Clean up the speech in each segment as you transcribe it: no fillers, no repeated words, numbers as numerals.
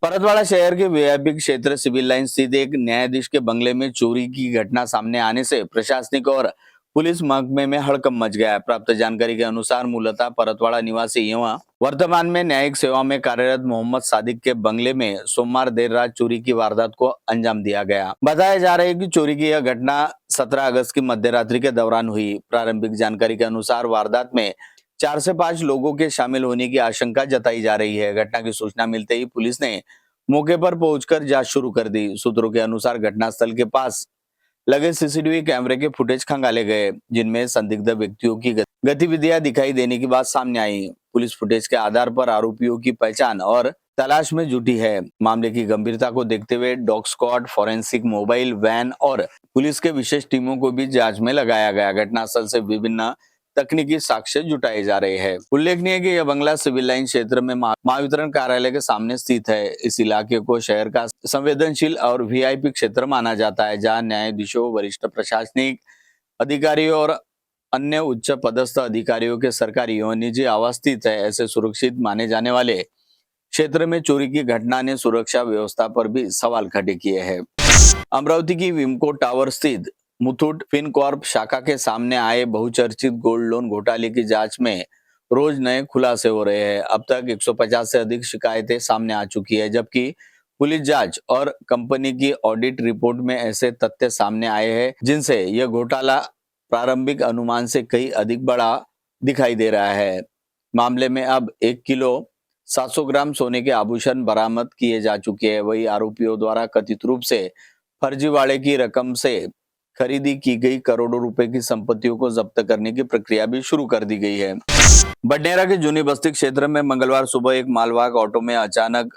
परतवाड़ा शहर के वीआईपी क्षेत्र सिविल लाइन स्थित एक न्यायाधीश के बंगले में चोरी की घटना सामने आने से प्रशासनिक और पुलिस महकमे में हड़कंप मच गया है। प्राप्त जानकारी के अनुसार मूलतः परतवाड़ा निवासी एवं वर्तमान में न्यायिक सेवा में कार्यरत मोहम्मद सादिक के बंगले में सोमवार देर रात चोरी की वारदात को अंजाम दिया गया। बताया जा रहा है कि चोरी की यह घटना 17 अगस्त की मध्यरात्रि के दौरान हुई। प्रारंभिक जानकारी के अनुसार वारदात में 4 से 5 लोगों के शामिल होने की आशंका जताई जा रही है। घटना की सूचना मिलते ही पुलिस ने मौके पर पहुंचकर जांच शुरू कर दी। सूत्रों के अनुसार घटनास्थल के पास लगे सीसीटीवी कैमरे के फुटेज खंगाले गए, जिनमें संदिग्ध व्यक्तियों की गतिविधियां दिखाई देने की बात सामने आई। पुलिस फुटेज के आधार पर आरोपियों की पहचान और तलाश में जुटी है। मामले की गंभीरता को देखते हुए dog squad, forensic, mobile van और पुलिस के विशेष टीमों को भी जांच में लगाया गया। घटनास्थल से विभिन्न तकनीकी साक्ष्य जुटाए जा रहे हैं। उल्लेखनीय है कि यह बंगला सिविल लाइन क्षेत्र में महावितरण कार्यालय के सामने स्थित है। इस इलाके को शहर का संवेदनशील और वीआईपी क्षेत्र माना जाता है, जहां न्यायाधीशों, वरिष्ठ प्रशासनिक अधिकारियों और अन्य उच्च पदस्थ अधिकारियों के सरकारी और निजी आवास स्थित है। ऐसे सुरक्षित माने जाने वाले क्षेत्र में चोरी की घटना ने सुरक्षा व्यवस्था पर भी सवाल खड़े किए हैं। अमरावती की विमको टावर स्थित मुथूट फिनकॉर्प शाखा के सामने आए बहुचर्चित गोल्ड लोन घोटाले की जांच में रोज नए खुलासे हो रहे हैं। अब तक 150 से अधिक शिकायतें सामने आ चुकी है, जबकि पुलिस जांच और कंपनी की ऑडिट रिपोर्ट में ऐसे तथ्य सामने आए हैं जिनसे यह घोटाला प्रारंभिक अनुमान से कहीं अधिक बड़ा दिखाई दे रहा है। मामले में अब 1 किलो 700 ग्राम सोने के आभूषण बरामद किए जा चुके हैं। वही आरोपियों द्वारा कथित रूप से फर्जीवाड़े की रकम से खरीदी की गई करोड़ों रुपए की संपत्तियों को जब्त करने की प्रक्रिया भी शुरू कर दी गई है। बडनेरा के जूनी बस्ती क्षेत्र में मंगलवार सुबह एक मालवाहक ऑटो में अचानक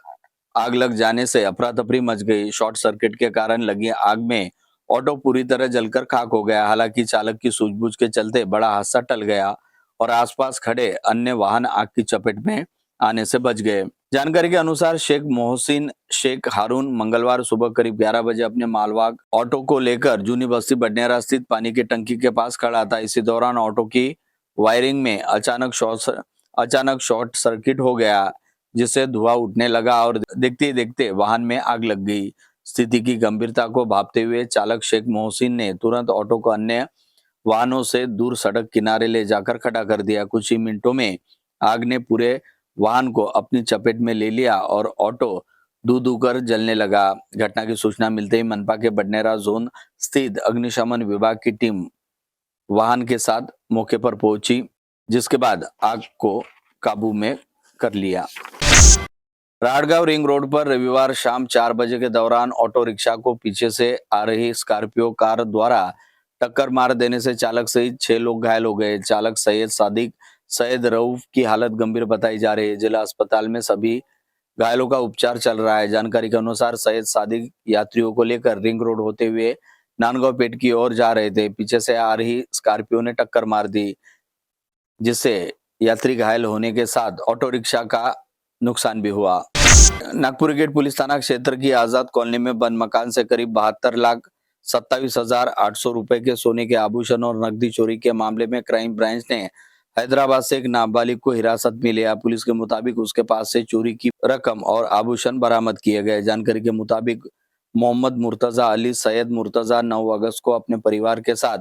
आग लग जाने से अफरा तफरी मच गई। शॉर्ट सर्किट के कारण लगी आग में ऑटो पूरी तरह जलकर खाक हो गया। हालांकि चालक की सूझबूझ के चलते बड़ा हादसा टल गया और आसपास खड़े अन्य वाहन आग की चपेट में आने से बच गए। जानकारी के अनुसार शेख मोहसिन शेख हारून मंगलवार सुबह करीब 11 बजे अपने मालवाहक ऑटो को लेकर जूनी बस्ती बडनेरा स्थित पानी की टंकी के पास खड़ा था। इसी दौरान ऑटो की वायरिंग में अचानक शॉर्ट सर्किट हो गया, जिससे धुआं उठने लगा और देखते ही देखते वाहन में आग लग गई। स्थिति की गंभीरता को भांपते हुए चालक शेख मोहसिन ने तुरंत ऑटो को अन्य वाहनों से दूर सड़क किनारे ले जाकर खड़ा कर दिया। कुछ ही मिनटों में आग ने पूरे वाहन को अपनी चपेट में ले लिया और ऑटो धू धू कर जलने लगा। घटना की सूचना मिलते ही मनपा के बडनेरा जोन स्थित अग्निशमन विभाग की टीम वाहन के साथ मौके पर पहुंची, जिसके बाद आग को काबू में कर लिया। राड़गांव रिंग रोड पर रविवार शाम 4 बजे के दौरान ऑटो रिक्शा को पीछे से आ रही स्कॉर्पियो कार द्वारा टक्कर मार देने से चालक सहित 6 लोग घायल हो गए। चालक सैयद रऊफ की हालत गंभीर बताई जा रही है। जिला अस्पताल में सभी घायलों का उपचार चल रहा है। जानकारी के अनुसार सैयद सादिक यात्रियों को लेकर रिंग रोड होते हुए नांदगांव पेठ की ओर जा रहे थे। पीछे से आ रही स्कॉर्पियो ने टक्कर मार दी, जिससे यात्री घायल होने के साथ ऑटो रिक्शा का नुकसान भी हुआ। नागपुर गेट पुलिस थाना क्षेत्र की आजाद कॉलोनी में बंद मकान से करीब 72,27,800 रुपए के सोने के आभूषण और नकदी चोरी के मामले में क्राइम ब्रांच ने हैदराबाद से एक नाबालिग को हिरासत में लिया। पुलिस के मुताबिक उसके पास से चोरी की रकम और आभूषण बरामद किए गए। जानकारी के मुताबिक मोहम्मद मुर्तजा अली सैयद मुर्तजा 9 अगस्त को अपने परिवार के साथ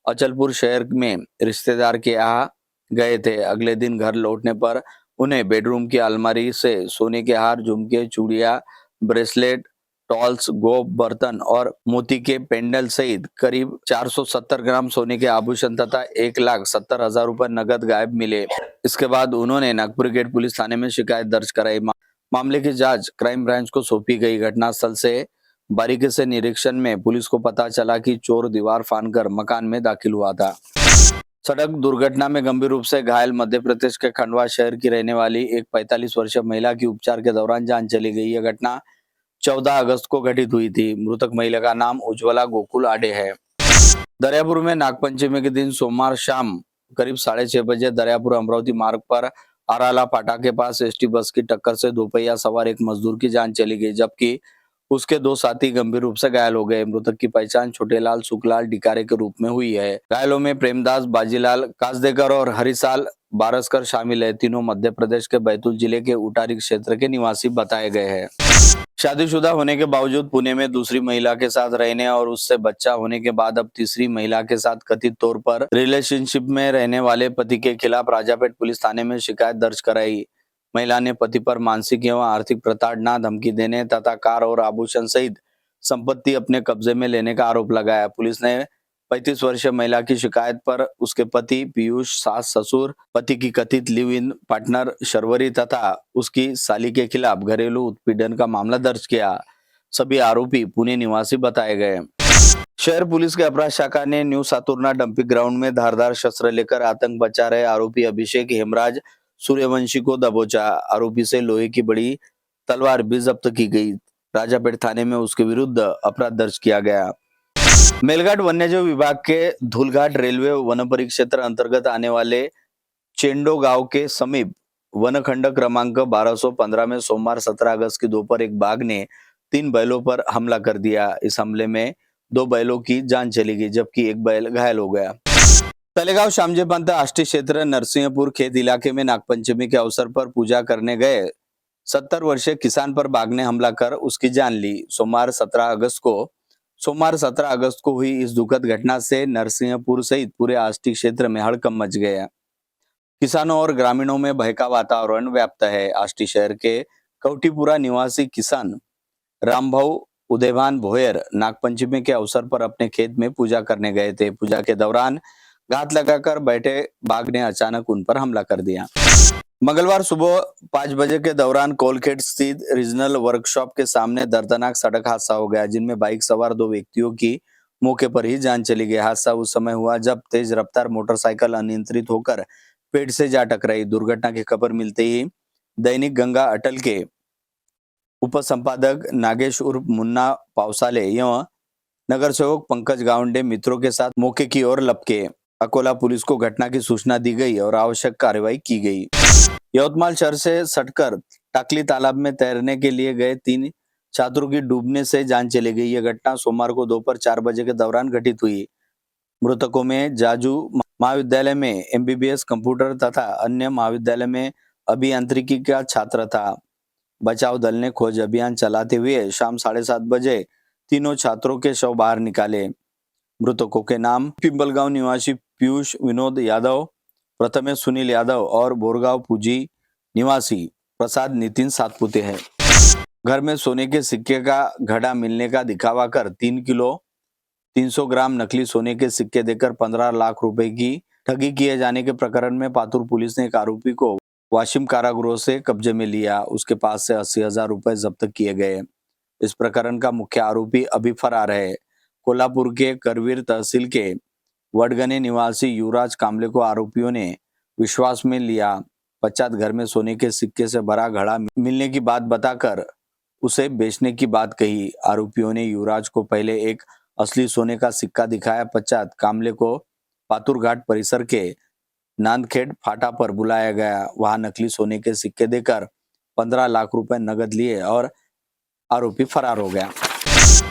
अचलपुर शहर में रिश्तेदार के यहाँ गए थे। अगले दिन घर लौटने पर उन्हें बेडरूम की अलमारी से सोने के हार, झुमके, चूड़ियां, ब्रेसलेट, टॉल्स, गोप, बर्तन और मोती के पेंडल सहित करीब 470 ग्राम सोने के आभूषण तथा 1,70,000 रुपए नगद गायब मिले। इसके बाद उन्होंने नागपुर गेट पुलिस थाने में शिकायत दर्ज कराई। मामले की जांच क्राइम ब्रांच को सौंपी गई। घटनास्थल से बारीकी से निरीक्षण में पुलिस को पता चला कि चोर दीवार फांदकर मकान में दाखिल हुआ था। सड़क दुर्घटना में गंभीर रूप से घायल मध्य प्रदेश के खंडवा शहर की रहने वाली एक 45 वर्षीय महिला की उपचार के दौरान जान चली गई। यह घटना 14 अगस्त को घटित हुई थी। मृतक महिला का नाम उज्ज्वला गोकुल आडे है। दरियापुर में नागपंचमी के दिन सोमवार शाम करीब 6:30 बजे दरियापुर अमरावती मार्ग पर अराला फाटा के पास एसटी बस की टक्कर से दोपहिया सवार एक मजदूर की जान चली गई, जबकि उसके 2 साथी गंभीर रूप से घायल हो गए। मृतक की पहचान छोटेलाल सुखलाल डिकारे के रूप में हुई है। घायलों में प्रेमदास बाजीलाल कासदेकर और हरिसाल बारसकर शामिल है। तीनों मध्य प्रदेश के बैतूल जिले के उटारी क्षेत्र के निवासी बताए गए हैं। शादीशुदा होने के बावजूद पुणे में दूसरी महिला के साथ रहने और उससे बच्चा होने के बाद अब तीसरी महिला के साथ कथित तौर पर रिलेशनशिप में रहने वाले पति के खिलाफ राजापेट पुलिस थाने में शिकायत दर्ज कराई। महिला ने पति पर मानसिक एवं आर्थिक प्रताड़ना, धमकी देने तथा कार और आभूषण सहित संपत्ति अपने कब्जे में लेने का आरोप लगाया। पुलिस ने 35 वर्षीय महिला की शिकायत पर उसके पति पीयूष, सास ससुर, पति की कथित लिव इन पार्टनर शर्वरी तथा उसकी साली के खिलाफ घरेलू उत्पीड़न का मामला दर्ज किया। सभी आरोपी पुणे निवासी बताए गए। शहर पुलिस के अपराध शाखा ने न्यू सातुरना डंपिंग ग्राउंड में धारदार शस्त्र लेकर आतंक मचा रहे आरोपी अभिषेक हेमराज सूर्यवंशी को दबोचा। आरोपी से लोहे की बड़ी तलवार भी जब्त की गई। राजापेट थाने में उसके विरुद्ध अपराध दर्ज किया गया। मेलघाट वन्यजीव विभाग के धूलघाट रेलवे वन परिक्षेत्र अंतर्गत आने वाले चेंडो गांव के समीप वनखंड क्रमांक 1215 में सोमवार 17 अगस्त की दोपहर एक बाघ ने 3 बैलों पर हमला कर दिया। इस हमले में 2 बैलों की जान चली गई जबकि एक बैल घायल हो गया। तलेगांव श्यामजी पंत आष्टी क्षेत्र नरसिंहपुर खेत इलाके में नागपंचमी के अवसर पर पूजा करने गए 70 वर्षीय किसान पर बाघ ने हमला कर उसकी जान ली। सोमवार 17 अगस्त को हुई इस दुखद घटना से नरसिंहपुर सहित पूरे आष्टी क्षेत्र में हड़कंप मच गया। किसानों और ग्रामीणों में भय का वातावरण व्याप्त है। आष्टी शहर के कवटीपुरा निवासी किसान रामभाऊ उदयभान भोयर नागपंचमी के अवसर पर अपने खेत में पूजा करने गए थे। पूजा के दौरान घात लगाकर बैठे बाघ ने अचानक उन पर हमला कर दिया। मंगलवार सुबह 5 बजे के दौरान कोलखेत स्थित रीजनल वर्कशॉप के सामने दर्दनाक सड़क हादसा हो गया जिनमें बाइक सवार 2 व्यक्तियों की मौके पर ही जान चली गई। हादसा उस समय हुआ जब तेज रफ्तार मोटरसाइकिल अनियंत्रित होकर पेड़ से जा टकराई। दुर्घटना की खबर मिलते ही दैनिक गंगा अटल के उप संपादक नागेश उर्फ मुन्ना पावसाले एवं नगर सेवक पंकज गावंडे मित्रों के साथ मौके की ओर लपके। अकोला पुलिस को घटना की सूचना दी गई और आवश्यक कार्रवाई की गई। यवतमाल शहर से सटकर टाकली तालाब में तैरने के लिए गए 3 छात्रों की डूबने से जान चली गई। यह घटना सोमवार को दोपहर 4 बजे के दौरान घटित हुई। मृतकों में जाजू महाविद्यालय में एमबीबीएस कंप्यूटर तथा अन्य महाविद्यालय में अभियांत्रिकी का छात्र था। बचाव दल ने खोज अभियान चलाते हुए शाम 7:30 बजे तीनों छात्रों के शव बाहर निकाले। मृतकों के नाम पिंपलगांव निवासी पीयूष विनोद यादव, प्रथमेश सुनील यादव और बोरगांव पूजी निवासी प्रसाद नितिन सातपुते हैं। घर में सोने के सिक्के का घड़ा मिलने का दिखावा कर 3 किलो 300 ग्राम नकली सोने के सिक्के देकर 15 लाख रुपए की ठगी किए जाने के प्रकरण में पातुर पुलिस ने एक आरोपी को वाशिम कारागृह से कब्जे में लिया। उसके पास से 80,000 रुपए जब्त किए गए। इस प्रकरण का मुख्य आरोपी अभी फरार है। कोल्हापुर के करवीर तहसील के वडगने निवासी युवराज कामले को आरोपियों ने विश्वास में लिया। पश्चात घर में सोने के सिक्के से भरा घड़ा मिलने की बात बताकर उसे बेचने की बात कही। आरोपियों ने युवराज को पहले एक असली सोने का सिक्का दिखाया। पश्चात कामले को पातुर घाट परिसर के नांदखेड़ फाटा पर बुलाया गया। वहां नकली सोने के सिक्के देकर 15 लाख रुपए नगद लिए और आरोपी फरार हो गया।